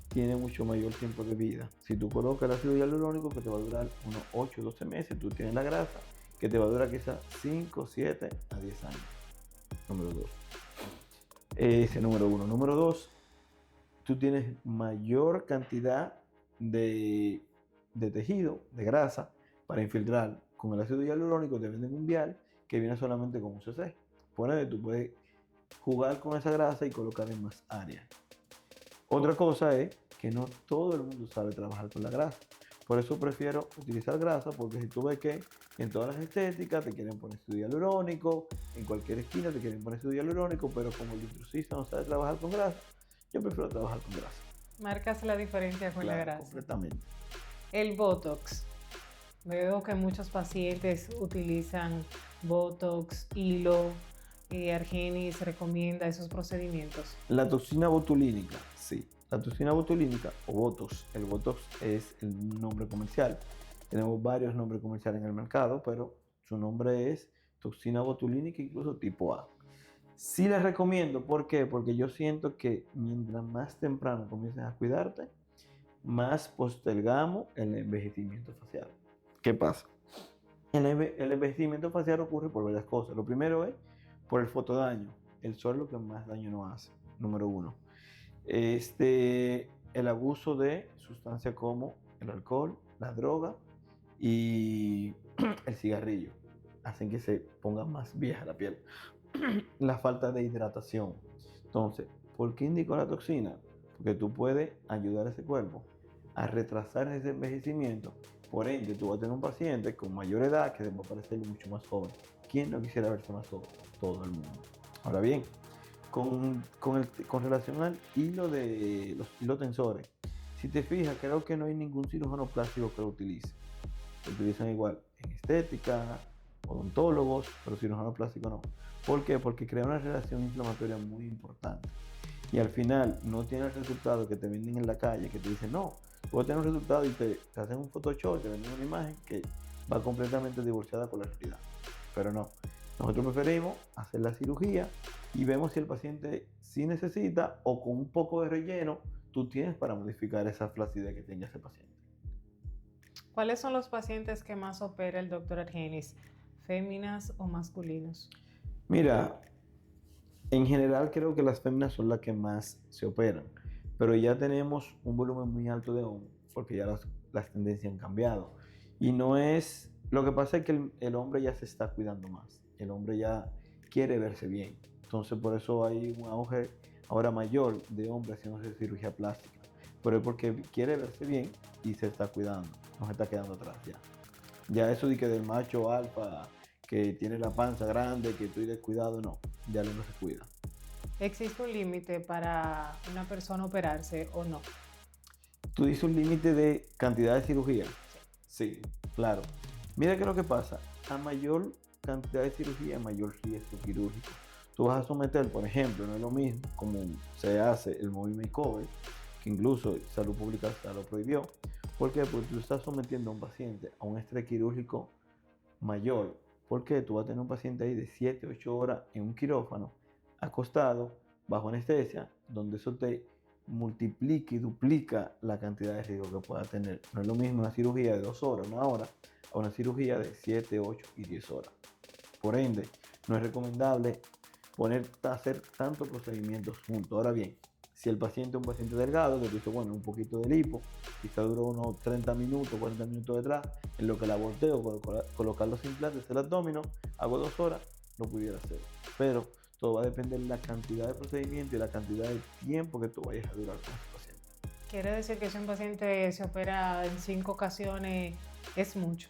tiene mucho mayor tiempo de vida. Si tú colocas el ácido hialurónico que te va a durar unos 8 o 12 meses, tú tienes la grasa que te va a durar quizás 5, 7 a 10 años. Número 2. Ese número 1. Número 2, tú tienes mayor cantidad de tejido, de grasa, para infiltrar. Con el ácido hialurónico te venden un vial que viene solamente con un cc. Por ende, tú puedes jugar con esa grasa y colocar en más áreas. Otra cosa es que no todo el mundo sabe trabajar con la grasa. Por eso prefiero utilizar grasa, porque si tú ves que en todas las estéticas te quieren poner ácido hialurónico, en cualquier esquina te quieren poner ácido hialurónico, pero como el intrusista no sabe trabajar con grasa, yo prefiero trabajar con grasa. Marcas la diferencia con la grasa. Completamente. El Botox. Veo que muchos pacientes utilizan Botox, hilo. Argenis recomienda esos procedimientos. La toxina botulínica, sí. La toxina botulínica o Botox. El Botox es el nombre comercial. Tenemos varios nombres comerciales en el mercado, pero su nombre es toxina botulínica, incluso tipo A. Sí les recomiendo, ¿por qué? Porque yo siento que mientras más temprano comiences a cuidarte, más postergamos el envejecimiento facial. ¿Qué pasa? El envejecimiento facial ocurre por varias cosas. Lo primero es por el fotodaño. El sol es lo que más daño nos hace, número 1. El abuso de sustancias como el alcohol, la droga y el cigarrillo hacen que se ponga más vieja la piel. La falta de hidratación. Entonces, ¿por qué indico la toxina? Porque tú puedes ayudar a ese cuerpo a retrasar ese envejecimiento. Por ende, tú vas a tener un paciente con mayor edad que va a parecer mucho más joven. ¿Quién no quisiera verse más joven? Todo el mundo. Ahora bien, con relación al hilo de los hilos tensores, si te fijas, creo que no hay ningún cirujano plástico que lo utilice. Lo utilizan igual en estética, odontólogos, pero cirujano plástico no. ¿Por qué? Porque crea una relación inflamatoria muy importante. Y al final no tiene el resultado que te venden en la calle, que te dicen, no, tú vas a tener un resultado y te hacen un Photoshop, te venden una imagen que va completamente divorciada con la realidad. Pero no, Nosotros preferimos hacer la cirugía y vemos si el paciente sí necesita o con un poco de relleno tú tienes para modificar esa flacidez que tenga ese paciente. ¿Cuáles son los pacientes que más opera el doctor Argenis? ¿Féminas o masculinos? Mira, en general creo que las féminas son las que más se operan, pero ya tenemos un volumen muy alto de hombres porque ya las tendencias han cambiado. Y no es, lo que pasa es que el hombre ya se está cuidando más, el hombre ya quiere verse bien. Entonces por eso hay un auge ahora mayor de hombres haciéndose cirugía plástica, pero es porque quiere verse bien y se está cuidando, no se está quedando atrás ya. Ya eso de que del macho alfa que tiene la panza grande, que estoy descuidado, no, ya no se cuida. ¿Existe un límite para una persona operarse o no? ¿Tú dices un límite de cantidad de cirugía? Sí, claro. Mira qué es lo que pasa. A mayor cantidad de cirugía, mayor riesgo quirúrgico. Tú vas a someter, por ejemplo, no es lo mismo como se hace el movie makeover, que incluso Salud Pública ya lo prohibió. ¿Por qué? Porque tú estás sometiendo a un paciente a un estrés quirúrgico mayor. Porque tú vas a tener un paciente ahí de 7, 8 horas en un quirófano, acostado, bajo anestesia, donde eso te multiplica y duplica la cantidad de riesgo que pueda tener. No es lo mismo una cirugía de 2 horas, 1 hora, a una cirugía de 7, 8 y 10 horas. Por ende, no es recomendable hacer tantos procedimientos juntos. Ahora bien, si el paciente es un paciente delgado, que dice, bueno, un poquito de lipo, quizá duró unos 30 minutos, 40 minutos detrás, en lo que la volteo, colocar los implantes, el abdomen, hago 2 horas, lo pudiera hacer. Pero todo va a depender de la cantidad de procedimiento y la cantidad de tiempo que tú vayas a durar con ese paciente. Quiere decir que si un paciente se opera en 5 ocasiones es mucho.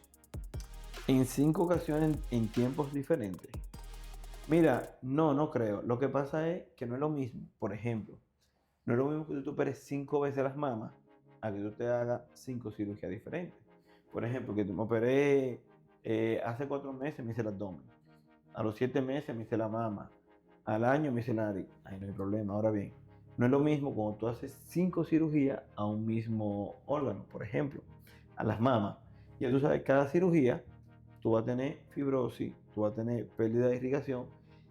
En 5 ocasiones en tiempos diferentes. Mira, no creo. Lo que pasa es que no es lo mismo. Por ejemplo, no es lo mismo que tú te operes 5 veces las mamas a que tú te hagas 5 cirugías diferentes. Por ejemplo, que me operé hace 4 meses, me hice el abdomen. A los 7 meses me hice la mama. Al año me hice la nariz. Ahí no hay problema. Ahora bien, no es lo mismo cuando tú haces 5 cirugías a un mismo órgano. Por ejemplo, a las mamas. Ya tú sabes, cada cirugía tú vas a tener fibrosis, tú vas a tener pérdida de irrigación.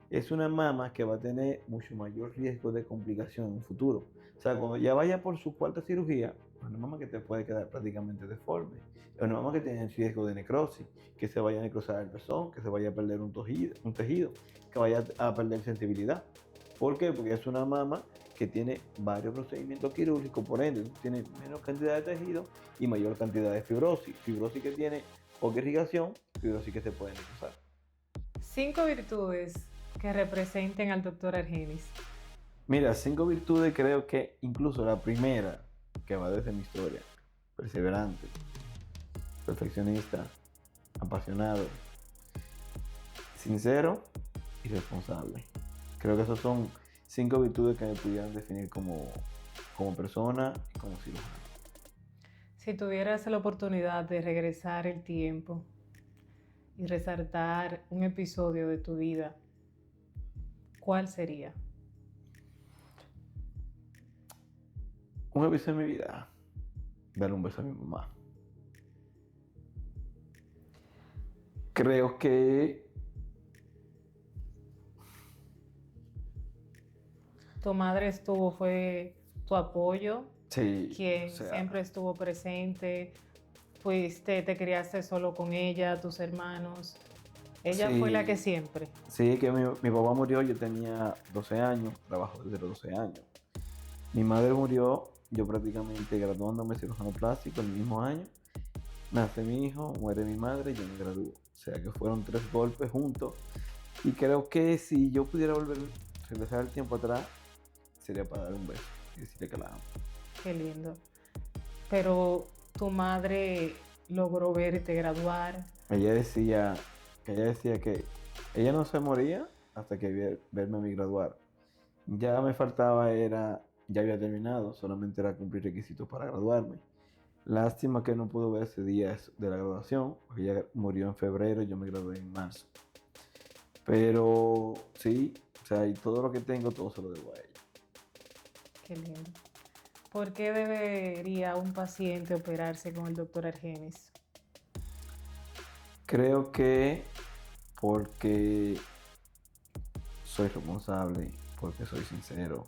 Es una mama que va a tener mucho mayor riesgo de complicación en un futuro. O sea, cuando ya vaya por su cuarta cirugía, es una mama que te puede quedar prácticamente deforme. Es una mama que tiene riesgo de necrosis, que se vaya a necrosar el pezón, que se vaya a perder un tejido, que vaya a perder sensibilidad. ¿Por qué? Porque es una mama que tiene varios procedimientos quirúrgicos, por ende, tiene menos cantidad de tejido y mayor cantidad de fibrosis. Fibrosis que tiene poca irrigación, fibrosis que se puede necrosar. 5 virtudes que representen al doctor Argenis. Mira, 5 virtudes creo que incluso la primera, que va desde mi historia: perseverante, perfeccionista, apasionado, sincero y responsable. Creo que esos son 5 virtudes que me pudieran definir como persona y como cirujano. Si tuvieras la oportunidad de regresar el tiempo y resaltar un episodio de tu vida, ¿cuál sería? Un episodio de mi vida: darle un beso a mi mamá. Creo que Tu madre fue tu apoyo, sí, quien siempre estuvo presente, te criaste solo con ella, tus hermanos. Ella fue la que siempre. Sí, que mi papá murió, yo tenía 12 años, trabajo desde los 12 años. Mi madre murió, yo prácticamente graduándome de cirujano plástico el mismo año. Nace mi hijo, muere mi madre y yo me gradúo. O sea que fueron 3 golpes juntos. Y creo que si yo pudiera regresar el tiempo atrás, sería para dar un beso y decirle que la amo. Qué lindo. Pero tu madre logró verte graduar. Ella decía que ella no se moría hasta que verme a mí graduar. Ya me faltaba ya había terminado, solamente era cumplir requisitos para graduarme. Lástima que no pudo ver ese día de la graduación, porque ella murió en febrero y yo me gradué en marzo. Pero sí, o sea, y todo lo que tengo, todo se lo debo a ella. Qué lindo. ¿Por qué debería un paciente operarse con el doctor Argenis? Creo que porque soy responsable, porque soy sincero,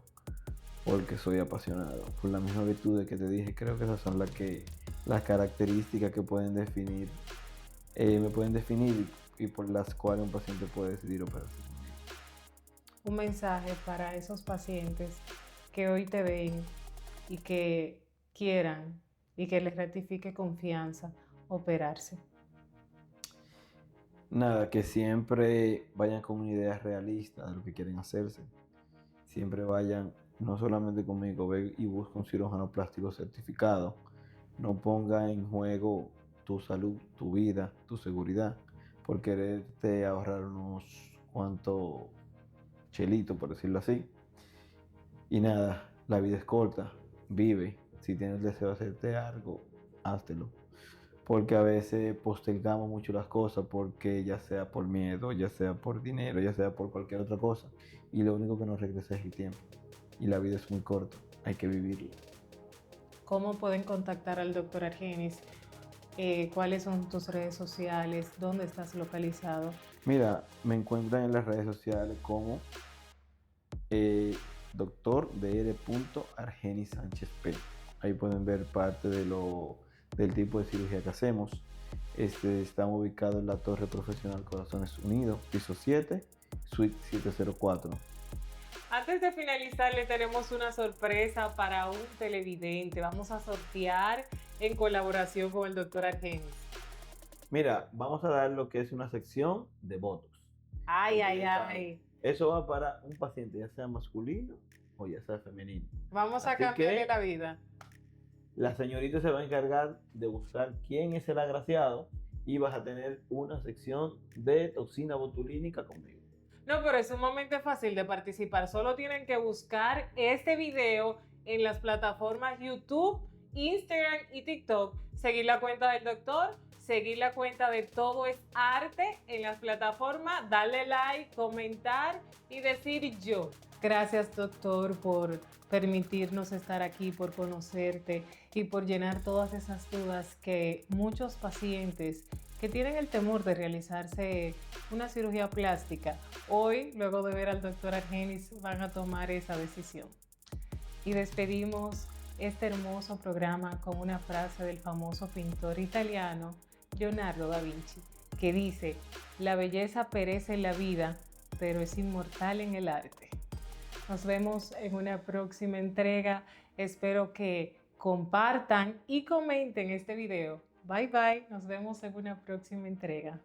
porque soy apasionado. Por la misma virtud de que te dije, creo que esas son las características que pueden definir, me pueden definir y por las cuales un paciente puede decidir operarse conmigo. Un mensaje para esos pacientes que hoy te ven y que quieran y que les ratifique confianza operarse. Nada, que siempre vayan con una idea realista de lo que quieren hacerse. Siempre vayan, no solamente conmigo, ve y busca un cirujano plástico certificado. No ponga en juego tu salud, tu vida, tu seguridad, por quererte ahorrar unos cuantos chelitos, por decirlo así. Y nada, la vida es corta, vive. Si tienes deseo de hacerte algo, háztelo. Porque a veces postergamos mucho las cosas porque ya sea por miedo, ya sea por dinero, ya sea por cualquier otra cosa. Y lo único que nos regresa es el tiempo. Y la vida es muy corta, hay que vivirla. ¿Cómo pueden contactar al doctor Argenis? ¿Cuáles son tus redes sociales? ¿Dónde estás localizado? Mira, me encuentran en las redes sociales como doctor Dr. Argenis Sánchez P. Ahí pueden ver parte del tipo de cirugía que hacemos. Estamos ubicados en la Torre Profesional Corazones Unidos, piso 7, suite 704. Antes de finalizar, le tenemos una sorpresa para un televidente. Vamos a sortear en colaboración con el doctor Argenis. Mira, vamos a dar lo que es una sección de Botox. Ay, ay, ay. Eso va para un paciente, ya sea masculino o ya sea femenino. Vamos a Así cambiarle que la vida. la señorita se va a encargar de buscar quién es el agraciado y vas a tener una sección de toxina botulínica conmigo. No, pero es sumamente fácil de participar. Solo tienen que buscar este video en las plataformas YouTube, Instagram y TikTok. Seguir la cuenta del doctor, seguir la cuenta de Todo es Arte en las plataformas, darle like, comentar y decir yo. Gracias, doctor, por permitirnos estar aquí, por conocerte y por llenar todas esas dudas que muchos pacientes que tienen el temor de realizarse una cirugía plástica, hoy, luego de ver al doctor Argenis, van a tomar esa decisión. Y despedimos este hermoso programa con una frase del famoso pintor italiano Leonardo da Vinci, que dice: la belleza perece en la vida, pero es inmortal en el arte. Nos vemos en una próxima entrega. Espero que compartan y comenten este video. Bye bye, nos vemos en una próxima entrega.